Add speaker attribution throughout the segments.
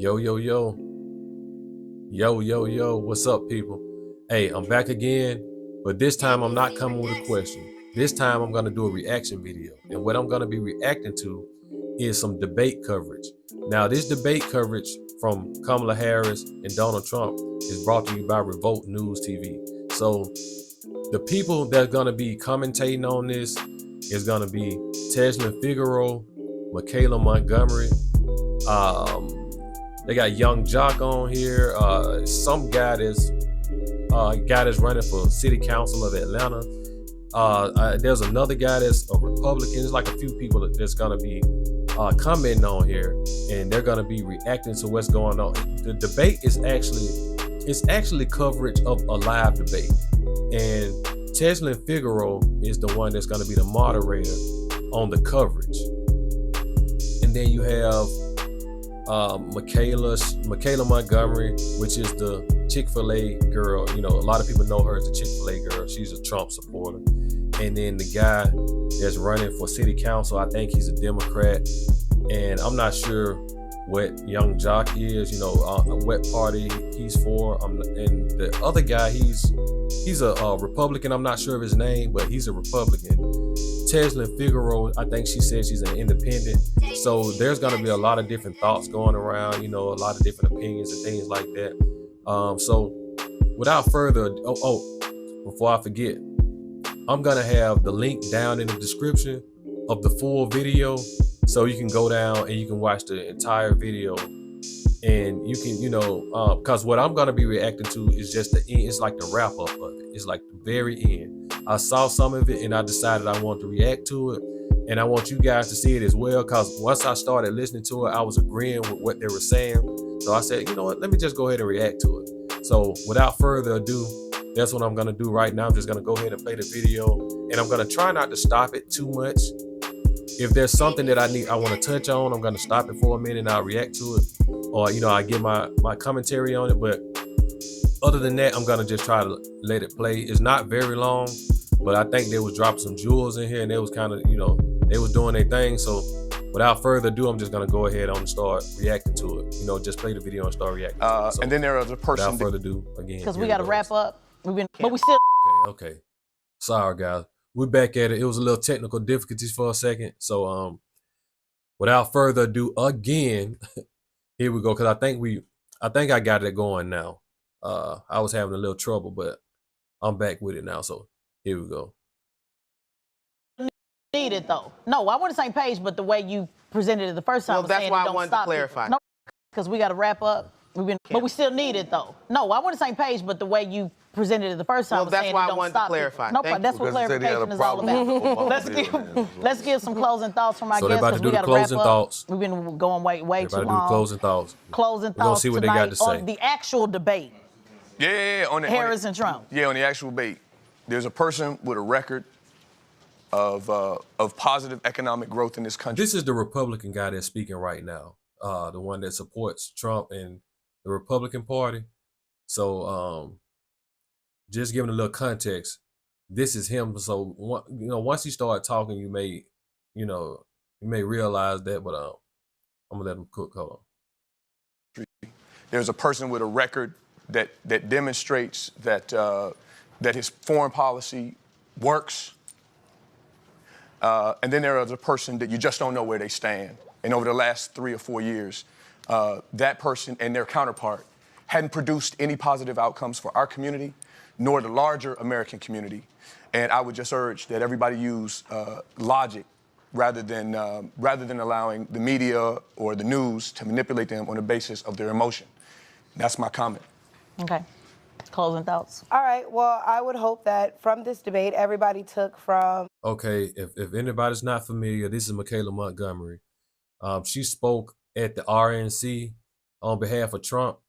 Speaker 1: Yo, yo, yo. Yo, yo, yo. What's up, people? Hey, I'm back again, but this time I'm not coming with a question. This time I'm going to do a reaction video. And what I'm going to be reacting to is some debate coverage. Now, this debate coverage from Kamala Harris and Donald Trump is brought to you by Revolt News TV. So the people that's going to be commentating on this is going to be Tesla Figaro, Michaela Montgomery, they got Young Jock on here. Some guy that's running for city council of Atlanta. There's another guy that's a Republican. There's like a few people that's gonna be commenting on here, and they're gonna be reacting to what's going on. The debate is actually coverage of a live debate, and Tesla Figaro is the one that's gonna be the moderator on the coverage. And then you have Michaela Montgomery, which is the Chick-fil-A girl. You know, a lot of people know her as the Chick-fil-A girl. She's a Trump supporter. And then the guy that's running for city council, I think he's a Democrat. And I'm not sure what Young Jock is, you know, what party he's for. And the other guy, he's a Republican. I'm not sure of his name, but he's a Republican. Tesla Figaro, I think she said she's an independent. So there's going to be a lot of different thoughts going around, you know, a lot of different opinions and things like that. So without further ado, before I forget, I'm going to have the link down in the description of the full video, so you can go down and you can watch the entire video. And you can, you know, because what I'm going to be reacting to is just the end. It's like the wrap up of it. It's like the very end. I saw some of it and I decided I want to react to it. And I want you guys to see it as well, because once I started listening to it, I was agreeing with what they were saying. So I said, you know what, let me just go ahead and react to it. So without further ado, that's what I'm going to do right now. I'm just going to go ahead and play the video. And I'm going to try not to stop it too much. If there's something that I want to touch on, I'm going to stop it for a minute and I'll react to it. Or, you know, I give my commentary on it. But other than that, I'm going to just try to let it play. It's not very long, but I think they was dropping some jewels in here, and they was kind of, you know, they was doing their thing. So without further ado, I'm just going to go ahead and start reacting to it. You know, just play the video and start reacting to it. So,
Speaker 2: and then there is a person.
Speaker 1: Without further ado, again.
Speaker 3: Because we got to wrap up. But we still.
Speaker 1: Okay. Sorry, guys. We're back at it. It was a little technical difficulties for a second. So without further ado, again, here we go. Because I think I got it going now. I was having a little trouble, but I'm back with it now. So here we go.
Speaker 3: Need it though. No, I want the same page, but the way you presented it the first time.
Speaker 2: Well, that's why I wanted to clarify.
Speaker 3: No, because we got to wrap up. But we still need it though. No, I want the same page, but the way you presented it the first time.
Speaker 2: Well, that's why I wanted to clarify.
Speaker 3: No, that's what clarification is all about. Let's give some closing thoughts from our guests.
Speaker 1: So they're about to do the closing thoughts.
Speaker 3: We've been going way too long.
Speaker 1: They're about to do closing thoughts.
Speaker 3: Closing thoughts.
Speaker 1: We're gonna see what they got to say
Speaker 3: on the actual debate.
Speaker 2: Yeah, on the
Speaker 3: Harris and Trump.
Speaker 2: Yeah, on the actual debate. There's a person with a record of positive economic growth in this country.
Speaker 1: This is the Republican guy that's speaking right now, the one that supports Trump and the Republican Party. So just giving a little context, this is him. So you know, once he started talking, you may realize that. But I'm gonna let him cook. Hold on.
Speaker 2: There's a person with a record that demonstrates that his foreign policy works. And then there is a person that you just don't know where they stand. And over the last 3 or 4 years, that person and their counterpart hadn't produced any positive outcomes for our community, nor the larger American community. And I would just urge that everybody use logic rather than allowing the media or the news to manipulate them on the basis of their emotion. That's my comment.
Speaker 3: Okay. Closing thoughts.
Speaker 4: All right. Well, I would hope that from this debate, everybody took from.
Speaker 1: Okay. If anybody's not familiar, this is Michaela Montgomery. She spoke at the RNC on behalf of Trump.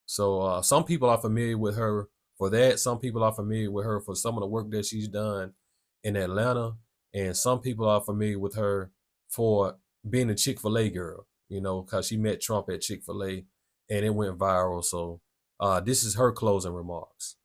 Speaker 1: So some people are familiar with her for that. Some people are familiar with her for some of the work that she's done in Atlanta. And some people are familiar with her for being a Chick-fil-A girl, you know, because she met Trump at Chick-fil-A and it went viral. So this is her closing remarks.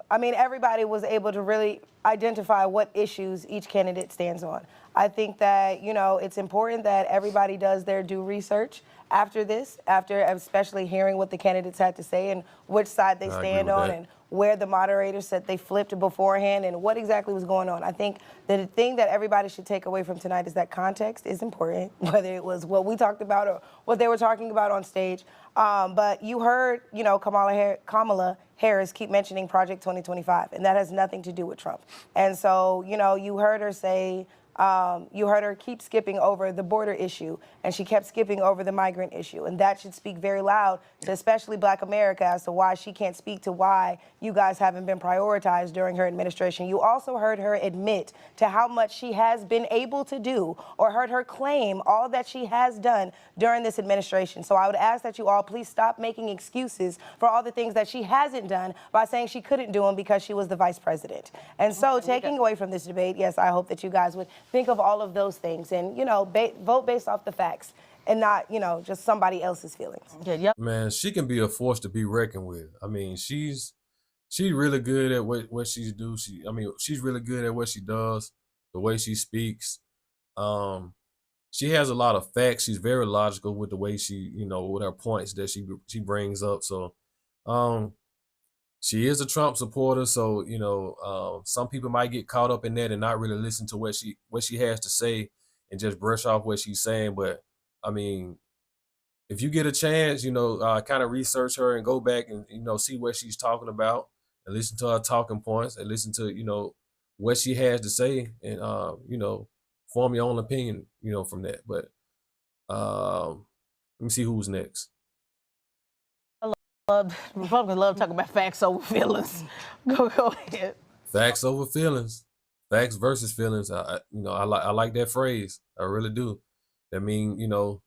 Speaker 4: I mean, everybody was able to really identify what issues each candidate stands on. I think that, you know, it's important that everybody does their due research after this, after especially hearing what the candidates had to say and which side they stand on and where the moderators said they flipped beforehand and what exactly was going on. I think that the thing that everybody should take away from tonight is that context is important, whether it was what we talked about or what they were talking about on stage. But you heard, you know, Kamala Harris keep mentioning Project 2025, and that has nothing to do with Trump. And so, you know, you heard her say, you heard her keep skipping over the border issue, and she kept skipping over the migrant issue. And that should speak very loud to especially Black America as to why she can't speak to why you guys haven't been prioritized during her administration. You also heard her admit to how much she has been able to do, or heard her claim all that she has done during this administration. So I would ask that you all please stop making excuses for all the things that she hasn't done by saying she couldn't do them because she was the vice president. And so taking away from this debate, yes, I hope that you guys would think of all of those things and, you know, vote based off the facts and not, you know, just somebody else's feelings.
Speaker 1: Man, she can be a force to be reckoned with. I mean, she's really good at what she do. She's really good at what she does, the way she speaks. She has a lot of facts. She's very logical with the way she, you know, with her points that she brings up. So, she is a Trump supporter. So, you know, some people might get caught up in that and not really listen to what she has to say and just brush off what she's saying. But I mean, if you get a chance, you know, kind of research her and go back and, you know, see what she's talking about and listen to her talking points and listen to, you know, what she has to say and, you know, form your own opinion, you know, from that. But let me see who's next.
Speaker 3: Republicans love talking about facts over feelings. Go ahead.
Speaker 1: Facts over feelings. Facts versus feelings. You know, I like that phrase. I really do. I mean, you know,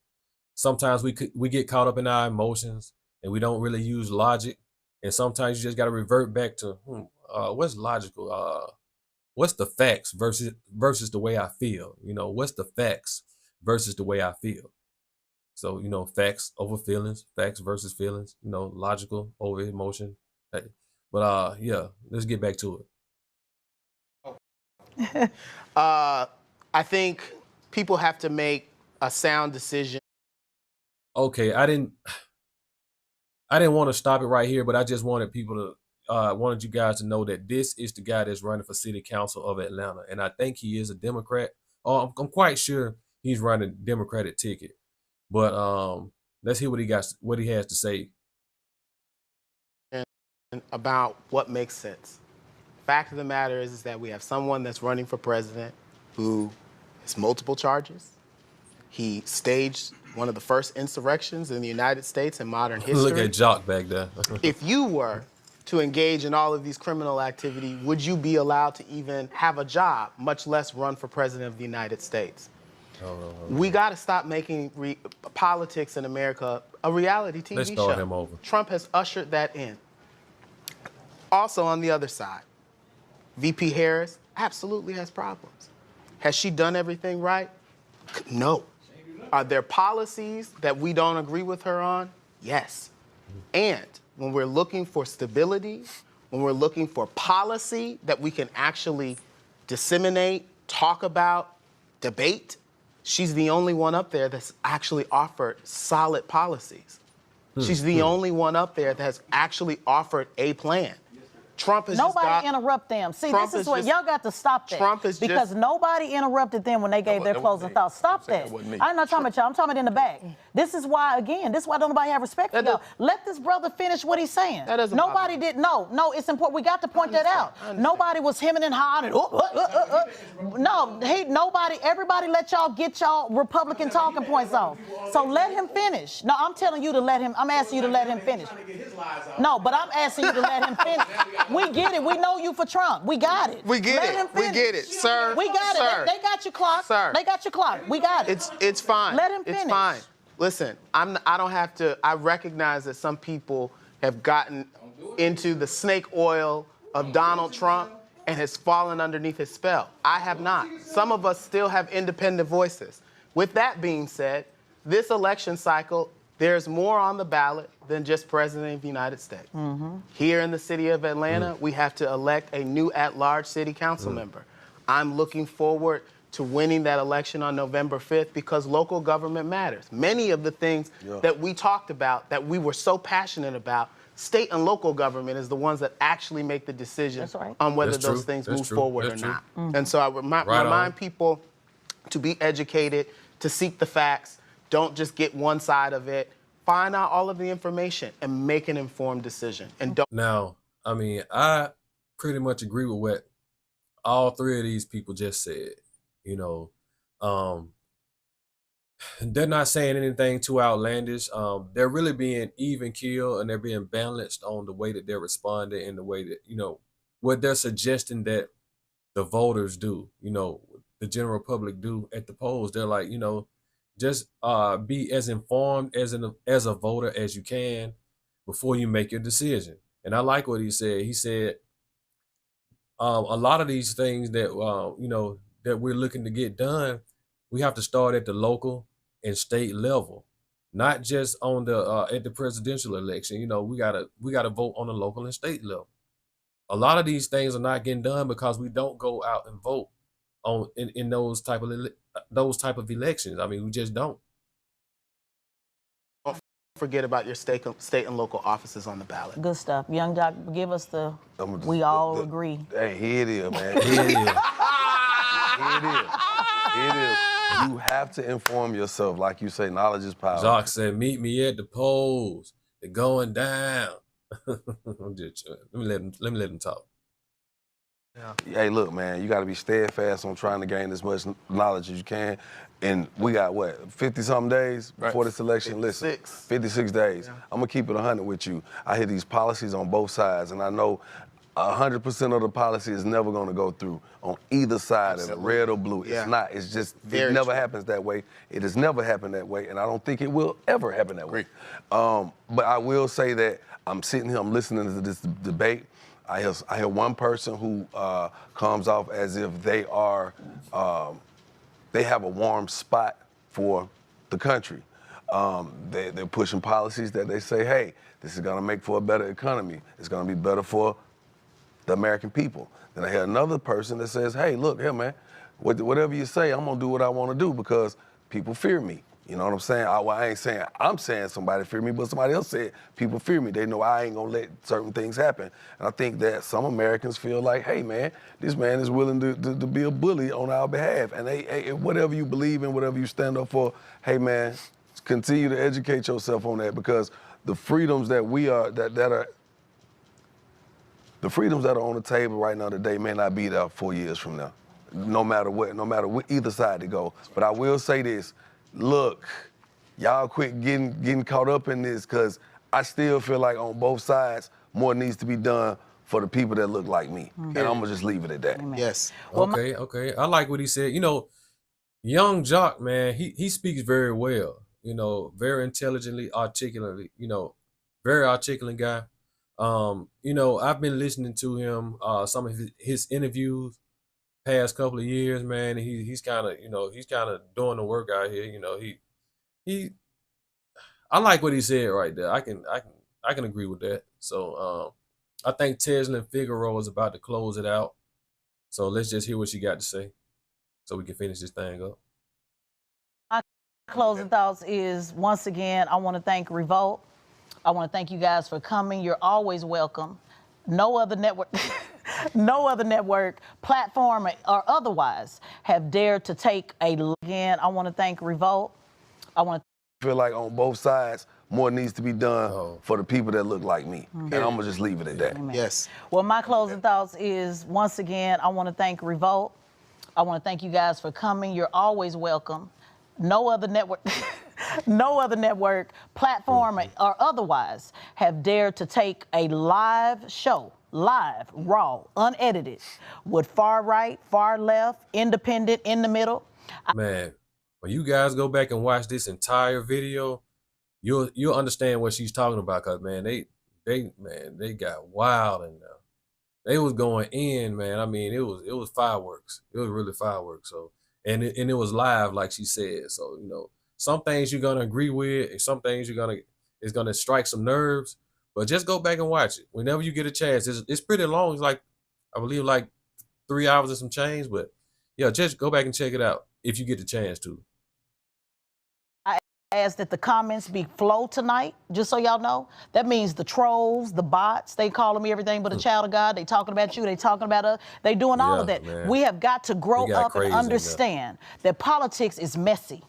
Speaker 1: sometimes we get caught up in our emotions and we don't really use logic. And sometimes you just got to revert back to what's logical. What's the facts versus the way I feel? You know, what's the facts versus the way I feel? So, you know, facts over feelings, facts versus feelings, you know, logical over emotion. Hey. But yeah, let's get back to
Speaker 5: it. I think people have to make a sound decision.
Speaker 1: Okay, I didn't want to stop it right here, but I just wanted wanted you guys to know that this is the guy that's running for city council of Atlanta. And I think he is a Democrat. I'm quite sure he's running a Democratic ticket. But let's hear what he has to say
Speaker 5: about what makes sense. Fact of the matter is that we have someone that's running for president who has multiple charges. He staged one of the first insurrections in the United States in modern history.
Speaker 1: Look at Jock back there.
Speaker 5: If you were to engage in all of these criminal activity, would you be allowed to even have a job, much less run for president of the United States? We got to stop making politics in America a reality TV show.
Speaker 1: Let's start him over.
Speaker 5: Trump has ushered that in. Also, on the other side, VP Harris absolutely has problems. Has she done everything right? No. Are there policies that we don't agree with her on? Yes. And when we're looking for stability, when we're looking for policy that we can actually disseminate, talk about, debate, she's the only one up there that's actually offered solid policies. She's the only one up there that has actually offered a plan. Trump has
Speaker 3: nobody interrupt them. See, Trump this is what y'all got to stop that. Because nobody interrupted them when they gave their closing thoughts. Stop that. I'm not talking about y'all. I'm talking about in the back. This is why, again, this is why don't nobody have respect for y'all. Let this brother finish what he's saying. Nobody did. No, it's important. We got to point that out. Nobody was hemming and hawing. No, everybody let y'all get y'all Republican talking points off. So let him finish. No, I'm telling you to let him. I'm asking you to let him finish. No, but I'm asking you to let him finish. We get it. We know you for Trump. We got it.
Speaker 5: We get it. We get it, sir.
Speaker 3: We got it. They got your clock.
Speaker 5: Sir.
Speaker 3: They got your clock. We got it.
Speaker 5: It's fine.
Speaker 3: Let him finish.
Speaker 5: It's fine. Listen, I don't have to. I recognize that some people have gotten into the snake oil of Donald Trump and has fallen underneath his spell. I have not. Some of us still have independent voices. With that being said, this election cycle, there's more on the ballot than just President of the United States. Here in the city of Atlanta, we have to elect a new at-large city council member. I'm looking forward to winning that election on November 5th because local government matters. Many of the things that we talked about, that we were so passionate about, state and local government is the ones that actually make the decision on whether those things move forward or not. And so I remind people to be educated, to seek the facts. Don't just get one side of it. Find out all of the information and make an informed decision. And don't.
Speaker 1: Now, I mean, I pretty much agree with what all three of these people just said. You know, they're not saying anything too outlandish. They're really being even keel and they're being balanced on the way that they're responding and the way that, you know, what they're suggesting that the voters do, you know, the general public do at the polls. They're like, you know, just be as informed as a voter as you can before you make your decision. And I like what he said. He said a lot of these things that you know, that we're looking to get done, we have to start at the local and state level, not just on the at the presidential election. You know, we gotta vote on the local and state level. A lot of these things are not getting done because we don't go out and vote on in those type of elections. I mean, we just don't.
Speaker 5: Don't forget about your state and local offices on the ballot.
Speaker 3: Good stuff. Young Doc, give us the, we all agree.
Speaker 6: Hey, here it is, man. Here it is. Here it is. Here it is. You have to inform yourself. Like you say, knowledge is power.
Speaker 1: Jacques said, meet me at the polls. They're going down. I'm just, let me let him talk.
Speaker 6: Yeah. Hey, look, man, you got to be steadfast on trying to gain as much knowledge as you can. And we got, what, 50-something days before this election?
Speaker 5: 56.
Speaker 6: Listen, 56 days. Yeah. I'm going to keep it 100 with you. I hear these policies on both sides, and I know 100% of the policy is never going to go through on either side, of it, red or blue. It's not. It's just, it never happens that way. It has never happened that way, and I don't think it will ever happen that way. But I will say that I'm sitting here, I'm listening to this debate. I hear one person who comes off as if they are, they have a warm spot for the country. They're pushing policies that they say, hey, this is gonna make for a better economy. It's gonna be better for the American people. Then I hear another person that says, hey, look, here, man, whatever you say, I'm gonna do what I wanna do because people fear me. You know what I'm saying? I ain't saying I'm saying somebody fear me, but somebody else said people fear me. They know I ain't gonna let certain things happen. And I think that some Americans feel like, hey, man, this man is willing to be a bully on our behalf. And hey, whatever you believe in, whatever you stand up for, hey, man, continue to educate yourself on that because the freedoms that we are, the freedoms that are on the table right now today may not be there 4 years from now, no matter what either side they go. But I will say this. Look, y'all quit getting caught up in this because I still feel like on both sides, more needs to be done for the people that look like me. And I'm going to just leave it at that.
Speaker 3: Amen.
Speaker 5: Yes.
Speaker 1: Okay. I like what he said. You know, young Jock, man, he speaks very well, you know, very intelligently, articulately, you know, very articulate guy. You know, I've been listening to him, some of his interviews past couple of years, man. And he's kind of, you know, he's kind of doing the work out here. You know, I like what he said right there. I can agree with that. So I think Tesla and Figaro is about to close it out. So let's just hear what she got to say so we can finish this thing up.
Speaker 3: My closing thoughts is, once again, I want to thank Revolt. I want to thank you guys for coming. You're always welcome. No other network, platform or otherwise, have dared to take again. I want to thank Revolt. I
Speaker 6: feel like on both sides, more needs to be done for the people that look like me. And I'm going to just leave it at that.
Speaker 3: Amen.
Speaker 5: Yes.
Speaker 3: Well, my closing thoughts is, once again, I want to thank Revolt. I want to thank you guys for coming. You're always welcome. No other network, platform or otherwise, have dared to take a live show, live, raw, unedited, with far right, far left, independent, in the middle.
Speaker 1: Man, when you guys go back and watch this entire video, you'll understand what she's talking about. Cause man, they got wild in there. They was going in, man. I mean, it was fireworks. It was really fireworks. So and it was live, like she said. So you know, some things you're gonna agree with, and some things it's gonna strike some nerves. But just go back and watch it whenever you get a chance. It's pretty long. It's like, I believe, like 3 hours and some change. But yeah, just go back and check it out if you get the chance to.
Speaker 3: I asked that the comments be flow tonight, just so y'all know. That means the trolls, the bots, they calling me everything but a child of God. They talking about you, they talking about us. They doing all of that.
Speaker 1: Man.
Speaker 3: We have got to grow up and understand that politics is messy.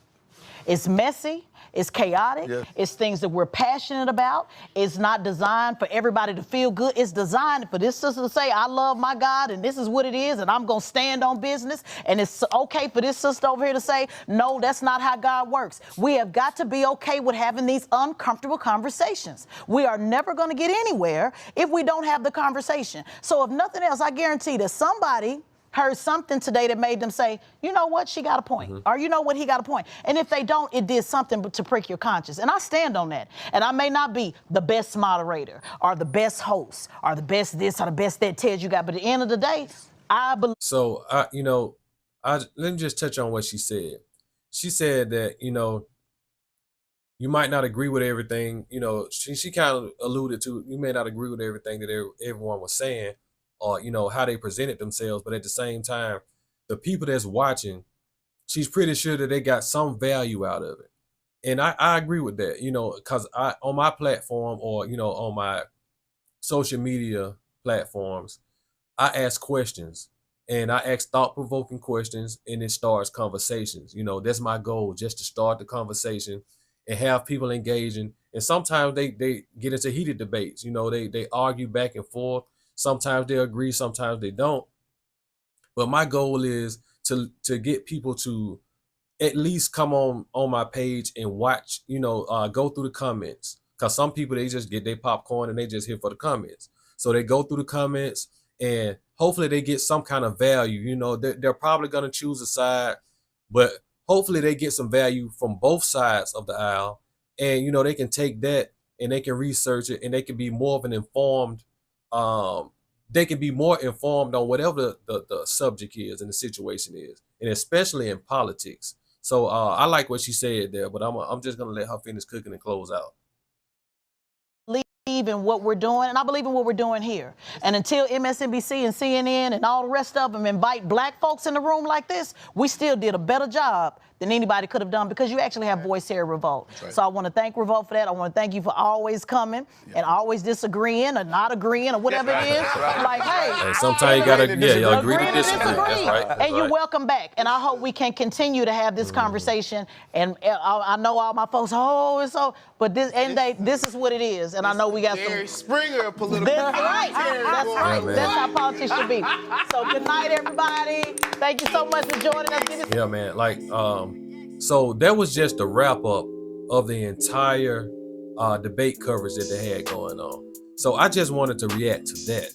Speaker 3: It's messy. It's chaotic. Yeah. It's things that we're passionate about. It's not designed for everybody to feel good. It's designed for this sister to say, I love my God, and this is what it is, and I'm going to stand on business. And it's okay for this sister over here to say, no, that's not how God works. We have got to be okay with having these uncomfortable conversations. We are never going to get anywhere if we don't have the conversation. So if nothing else, I guarantee that somebody heard something today that made them say, you know what, she got a point. Or you know what, he got a point. And if they don't, it did something to prick your conscience. And I stand on that. And I may not be the best moderator or the best host or the best this or the best that Ted you got. But at the end of the day, I believe.
Speaker 1: So, let me just touch on what she said. She said that, you might not agree with everything. She kind of alluded to, you may not agree with everything that everyone was saying, or how they presented themselves, but at the same time, the people that's watching, she's pretty sure that they got some value out of it. And I agree with that, because on my platform or on my social media platforms, I ask questions, and I ask thought-provoking questions, and it starts conversations. That's my goal, just to start the conversation and have people engaging. And sometimes they get into heated debates. They argue back and forth. Sometimes they agree, sometimes they don't. But my goal is to get people to at least come on my page and watch, go through the comments. Because some people, they just get their popcorn and they just here for the comments. So they go through the comments and hopefully they get some kind of value. They're probably going to choose a side, but hopefully they get some value from both sides of the aisle. And, they can take that and they can research it and they can be more of an informed they can be more informed on whatever the subject is and the situation is, and especially in politics. So I like what she said there, but I'm just gonna let her finish cooking and close out.
Speaker 3: Believe in what we're doing, and I believe in what we're doing here. And until MSNBC and CNN and all the rest of them invite black folks in the room like this, we still did a better job than anybody could have done, because you actually have voice here at Revolt. Right. So I want to thank Revolt for that. I want to thank you for always coming and always disagreeing or not agreeing or whatever it is.
Speaker 1: Right.
Speaker 3: Like, hey,
Speaker 1: sometimes you gotta y'all agree to disagree. That's right.
Speaker 3: And you're welcome back. And I hope we can continue to have this conversation. And I know all my folks, it's so, but this is what it is. And I know we got
Speaker 5: Jerry Springer political.
Speaker 3: That's right. That's right. Yeah, that's how politics should be. So good night, everybody. Thank you so much for joining us.
Speaker 1: Yeah, man. So that was just a wrap up of the entire debate coverage that they had going on. So I just wanted to react to that.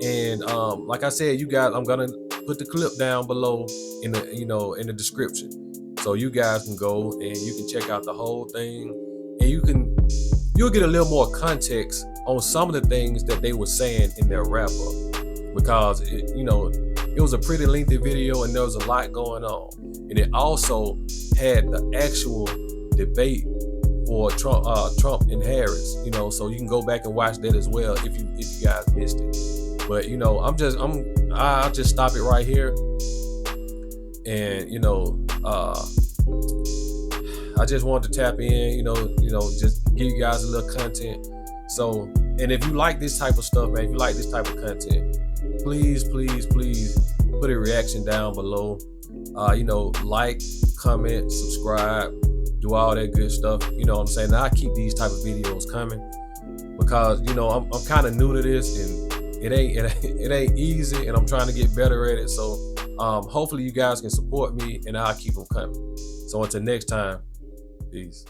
Speaker 1: And like I said, you guys, I'm gonna put the clip down below in the description, so you guys can go and you can check out the whole thing, and you'll get a little more context on some of the things that they were saying in their wrap up, because it was a pretty lengthy video and there was a lot going on. And it also had the actual debate for Trump and Harris, so you can go back and watch that as well if you guys missed it. But I'll just stop it right here. And I just wanted to tap in, just give you guys a little content. So, and if you like this type of stuff, man, if you like this type of content, please put a reaction down below. Like, comment, subscribe, do all that good stuff. You know what I'm saying? Now I keep these type of videos coming because I'm kind of new to this, and it ain't easy, and I'm trying to get better at it. So hopefully you guys can support me, and I'll keep them coming. So until next time, peace.